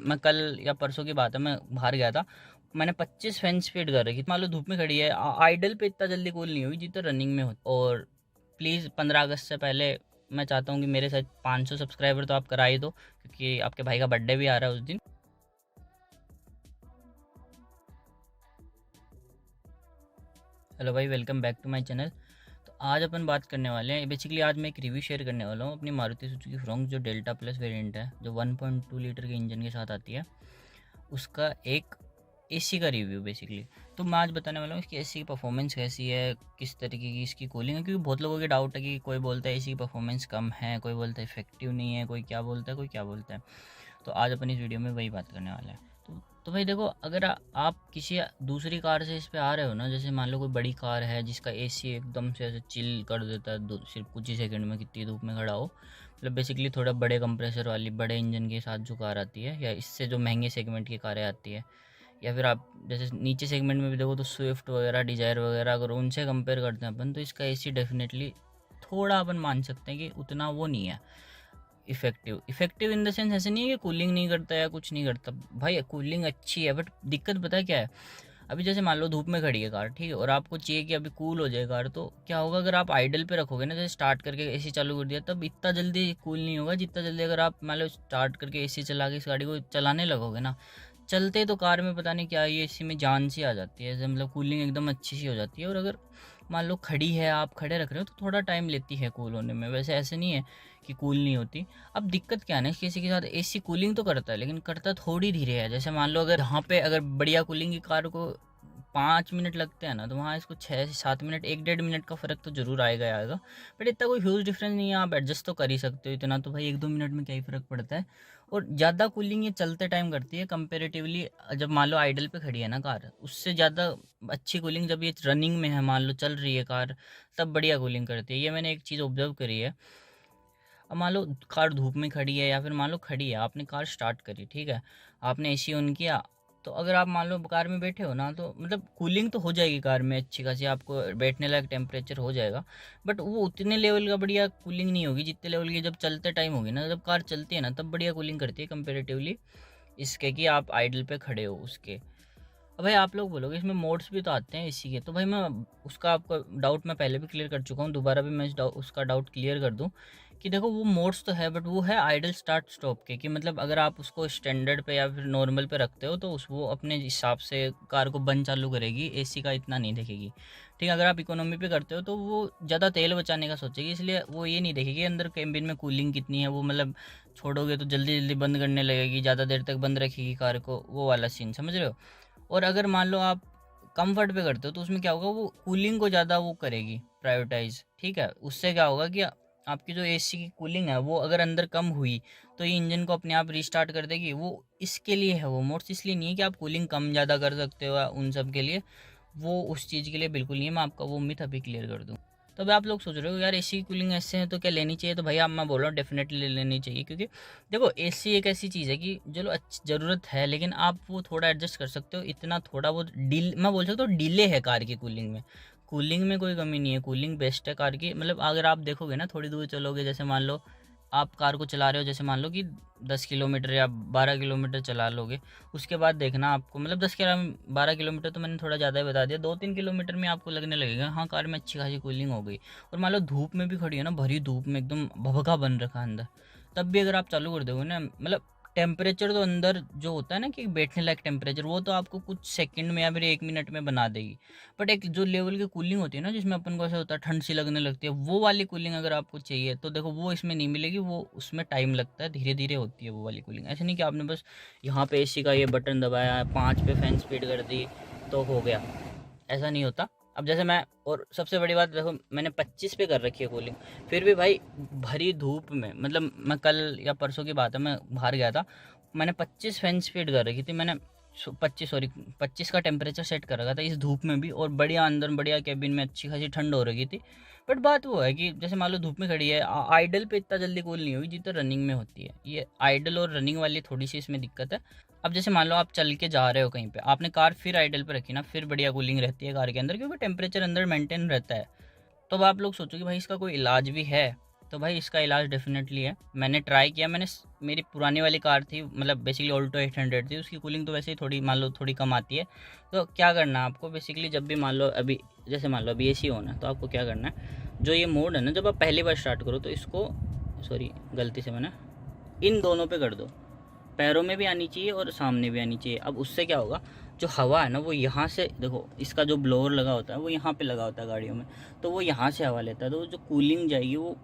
मैं कल या परसों की बात है, मैं बाहर गया था, मैंने 25 फैन स्पीड कर रखी थी। मान लो धूप में खड़ी है, आइडल पे इतना जल्दी कूल नहीं होगी जितना रनिंग में हो। और प्लीज़ 15 अगस्त से पहले मैं चाहता हूँ कि मेरे साथ 500 सब्सक्राइबर तो आप करा ही दो, क्योंकि आपके भाई का बर्थडे भी आ रहा है उस दिन। हेलो भाई, welcome back to my channel. तो आज अपन बात करने वाले हैं, बेसिकली आज मैं एक रिव्यू शेयर करने वाला हूँ अपनी मारुति सुजुकी फ्रोंक्स जो डेल्टा प्लस वेरिएंट है, जो 1.2 लीटर के इंजन के साथ आती है, उसका एक एसी का रिव्यू बेसिकली। तो मैं आज बताने वाला हूँ इसकी एसी की परफॉर्मेंस कैसी है, किस तरीके की इसकी कूलिंग है, क्योंकि बहुत लोगों के डाउट है कि कोई बोलता है एसी की परफॉर्मेंस कम है, कोई बोलता है इफेक्टिव नहीं है, कोई क्या बोलता है, कोई क्या बोलता है। तो आज अपन इस वीडियो में वही बात करने वाला है। तो भाई देखो, अगर आप किसी दूसरी कार से इस पे आ रहे हो ना, जैसे मान लो कोई बड़ी कार है जिसका एसी एकदम से ऐसे चिल कर देता है सिर्फ कुछ ही सेकंड में, कितनी धूप में खड़ा हो, मतलब बेसिकली थोड़ा बड़े कंप्रेसर वाली बड़े इंजन के साथ जो कार आती है, या इससे जो महंगे सेगमेंट की कारें आती है, या फिर आप जैसे नीचे सेगमेंट में भी देखो तो स्विफ्ट वगैरह, डिजायर वगैरह, अगर उनसे कंपेयर करते हैं अपन, तो इसका एसी डेफिनेटली थोड़ा अपन मान सकते हैं कि उतना वो नहीं है इफेक्टिव इन द सेंस। ऐसे नहीं है कि कूलिंग नहीं करता या कुछ नहीं करता, भाई कूलिंग अच्छी है, बट दिक्कत पता है क्या है। अभी जैसे मान लो धूप में खड़ी है कार, ठीक है, और आपको चाहिए कि अभी कूल हो जाए कार, तो क्या होगा, अगर आप आइडल पे रखोगे ना, जैसे स्टार्ट करके एसी चालू कर दिया, तब इतना जल्दी कूल नहीं होगा जितना जल्दी अगर आप मान लो स्टार्ट करके एसी चला के इस गाड़ी को चलाने लगोगे ना। चलते तो कार में पता नहीं क्या ये एसी में जान सी आ जाती है, जैसे मतलब कूलिंग एकदम अच्छी सी हो जाती है। और अगर मान लो खड़ी है, आप खड़े रख रहे हो, तो थोड़ा टाइम लेती है कूल होने में, वैसे ऐसे नहीं है कि कूल नहीं होती। अब दिक्कत क्या है ना, किसी के साथ एसी कूलिंग तो करता है, लेकिन करता थोड़ी धीरे है। जैसे मान लो अगर यहाँ पे अगर बढ़िया कूलिंग की कार को 5 मिनट लगते हैं ना, तो वहाँ इसको 6 से 7 मिनट, 1-1.5 मिनट का फ़र्क तो ज़रूर आएगा ही आएगा। बट इतना कोई ह्यूज डिफरेंस नहीं है, आप एडजस्ट तो कर ही सकते हो इतना, तो भाई 1-2 मिनट में क्या ही फ़र्क पड़ता है। और ज़्यादा कूलिंग ये चलते टाइम करती है कंपेरेटिवली, जब मान लो आइडल पे खड़ी है ना कार, उससे ज़्यादा अच्छी कूलिंग जब ये रनिंग में है, मान लो चल रही है कार, तब बढ़िया कूलिंग करती है। ये मैंने एक चीज़ ऑब्जर्व करी है। अब मान लो कार धूप में खड़ी है, या फिर मान लो खड़ी है, आपने कार स्टार्ट करी, ठीक है, आपने एसी ऑन किया, तो अगर आप मान लो कार में बैठे हो ना, तो मतलब कूलिंग तो हो जाएगी कार में अच्छी खासी, आपको बैठने लायक टेम्परेचर हो जाएगा। बट वो उतने लेवल का बढ़िया कूलिंग नहीं होगी जितने लेवल की जब चलते टाइम होगी ना, जब कार चलती है ना, तब बढ़िया कूलिंग करती है कंपेरेटिवली इसके कि आप आइडल पे खड़े हो उसके। अब भाई आप लोग बोलोगे इसमें मोड्स भी तो आते हैं इसी के, तो भाई मैं उसका आपका डाउट मैं पहले भी क्लियर कर चुका हूँ, दोबारा भी मैं उसका डाउट क्लियर कर दूँ कि देखो वो मोड्स तो है, बट वो है आइडल स्टार्ट स्टॉप के, कि मतलब अगर आप उसको स्टैंडर्ड पे या फिर नॉर्मल पे रखते हो, तो उस वो अपने हिसाब से कार को बंद चालू करेगी, एसी का इतना नहीं देखेगी। ठीक है, अगर आप इकोनॉमी पे करते हो तो वो ज़्यादा तेल बचाने का सोचेगी, इसलिए वो ये नहीं देखेगी अंदर कैबिन में कूलिंग कितनी है, वो मतलब छोड़ोगे तो जल्दी जल्दी बंद करने लगेगी, ज़्यादा देर तक बंद रखेगी कार को, वो वाला सीन समझ रहे हो। और अगर मान लो आप कंफर्ट पे करते हो, तो उसमें क्या होगा, वो कूलिंग को ज़्यादा वो करेगी प्रायोरिटाइज, ठीक है। उससे क्या होगा कि आपकी जो एसी की कूलिंग है वो अगर अंदर कम हुई, तो ये इंजन को अपने आप रीस्टार्ट कर देगी। वो इसके लिए है वो मोड्स, इसलिए नहीं है कि आप कूलिंग कम ज़्यादा कर सकते हो या उन सब के लिए, वो उस चीज़ के लिए बिल्कुल नहीं है। मैं आपका वो मिथ अभी क्लियर कर दूँ। तो अभी आप लोग सोच रहे हो यार एसी की कूलिंग ऐसे है तो क्या लेनी चाहिए, तो भाई आप, मैं बोल रहा हूँ डेफिनेटली ले लेनी चाहिए, क्योंकि देखो एसी एक ऐसी चीज़ है कि चलो अच्छी ज़रूरत है, लेकिन आप वो थोड़ा एडजस्ट कर सकते हो, इतना थोड़ा वो डील मैं बोल सकता हूँ डिले है कार की कूलिंग में। कूलिंग में कोई कमी नहीं है, कूलिंग बेस्ट है कार की। मतलब अगर आप देखोगे ना, थोड़ी दूर चलोगे, जैसे मान लो आप कार को चला रहे हो, जैसे मान लो कि 10 किलोमीटर या 12 किलोमीटर चला लोगे, उसके बाद देखना आपको, मतलब 12 किलोमीटर तो मैंने थोड़ा ज़्यादा ही बता दिया, 2-3 किलोमीटर में आपको लगने लगेगा हाँ कार में अच्छी खासी कूलिंग हो गई। और मान लो धूप में भी खड़ी है ना, भरी धूप में एकदम भभका बन रखा है अंदर, तब भी अगर आप चालू कर दोगे ना, मतलब टेम्परेचर तो अंदर जो होता है ना कि बैठने लायक टेम्परेचर, वो तो आपको कुछ सेकंड में या फिर 1 मिनट में बना देगी। बट एक जो लेवल की कूलिंग होती है ना, जिसमें अपन को ऐसा होता है ठंड सी लगने लगती है, वो वाली कूलिंग अगर आपको चाहिए, तो देखो वो इसमें नहीं मिलेगी, वो उसमें टाइम लगता है, धीरे धीरे होती है वो वाली कूलिंग। ऐसे नहीं कि आपने बस यहाँ पे एसी का ये बटन दबाया, 5 पे फैन स्पीड कर दी तो हो गया, ऐसा नहीं होता। अब जैसे मैं, और सबसे बड़ी बात देखो, मैंने 25 पे कर रखी है कूलिंग, फिर भी भाई भरी धूप में, मतलब मैं कल या परसों की बात है, मैं बाहर गया था, मैंने 25 फैन स्पीड कर रखी थी, मैंने 25 का टेम्परेचर सेट कर रखा था इस धूप में भी, और बढ़िया अंदर बढ़िया कैबिन में अच्छी खासी ठंड हो रही थी। बट बात वो है कि जैसे मान लो धूप में खड़ी है, आइडल पे इतना जल्दी कूल नहीं होगी जितना रनिंग में होती है। ये आइडल और रनिंग वाली थोड़ी सी इसमें दिक्कत है। अब जैसे मान लो आप चल के जा रहे हो कहीं पे, आपने कार फिर आइडल पे रखी ना, फिर बढ़िया कूलिंग रहती है कार के अंदर, क्योंकि टेम्परेचर अंदर मेंटेन रहता है। तो अब आप लोग सोचो कि भाई इसका कोई इलाज भी है, तो भाई इसका इलाज डेफिनेटली है। मैंने ट्राई किया, मेरी पुरानी वाली कार थी, मतलब बेसिकली ऑल्टो 800 थी, उसकी कूलिंग तो वैसे ही थोड़ी मान लो थोड़ी कम आती है। तो क्या करना है आपको, बेसिकली जब भी मान लो अभी जैसे मान लो अभी AC ऑन है, तो आपको क्या करना है, जो ये मोड है ना, जब आप पहली बार स्टार्ट करो तो इसको, सॉरी गलती से मैंने इन दोनों पे कर दो, पैरों में भी आनी चाहिए और सामने भी आनी चाहिए। अब उससे क्या होगा, जो हवा है ना वो यहाँ से, देखो इसका जो ब्लोअर लगा होता है वो यहाँ पे लगा होता है गाड़ियों में, तो वो यहाँ से हवा लेता है, तो जो कूलिंग जाएगी वो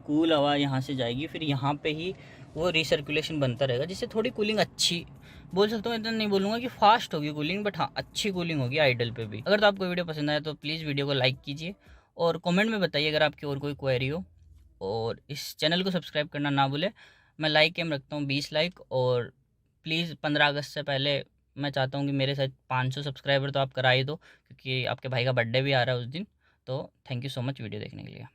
कूल हवा यहाँ से जाएगी, फिर यहाँ पे ही वो रिसर्कुलेशन बनता रहेगा, जिससे थोड़ी कूलिंग अच्छी, बोल सकता हूँ, इतना नहीं बोलूँगा कि फास्ट होगी कूलिंग, बट हाँ अच्छी कूलिंग होगी आइडल पे भी। अगर तो आपको वीडियो पसंद आया तो प्लीज़ वीडियो को लाइक कीजिए और कमेंट में बताइए अगर आपकी और कोई क्वेरी हो, और इस चैनल को सब्सक्राइब करना ना भूले। मैं लाइक एम रखता हूँ 20 लाइक, और प्लीज़ 15 अगस्त से पहले मैं चाहता हूँ कि मेरे साथ 500 सब्सक्राइबर तो आप करा ही दो, क्योंकि आपके भाई का बर्थडे भी आ रहा है उस दिन। तो thank you so much video देखने के लिए।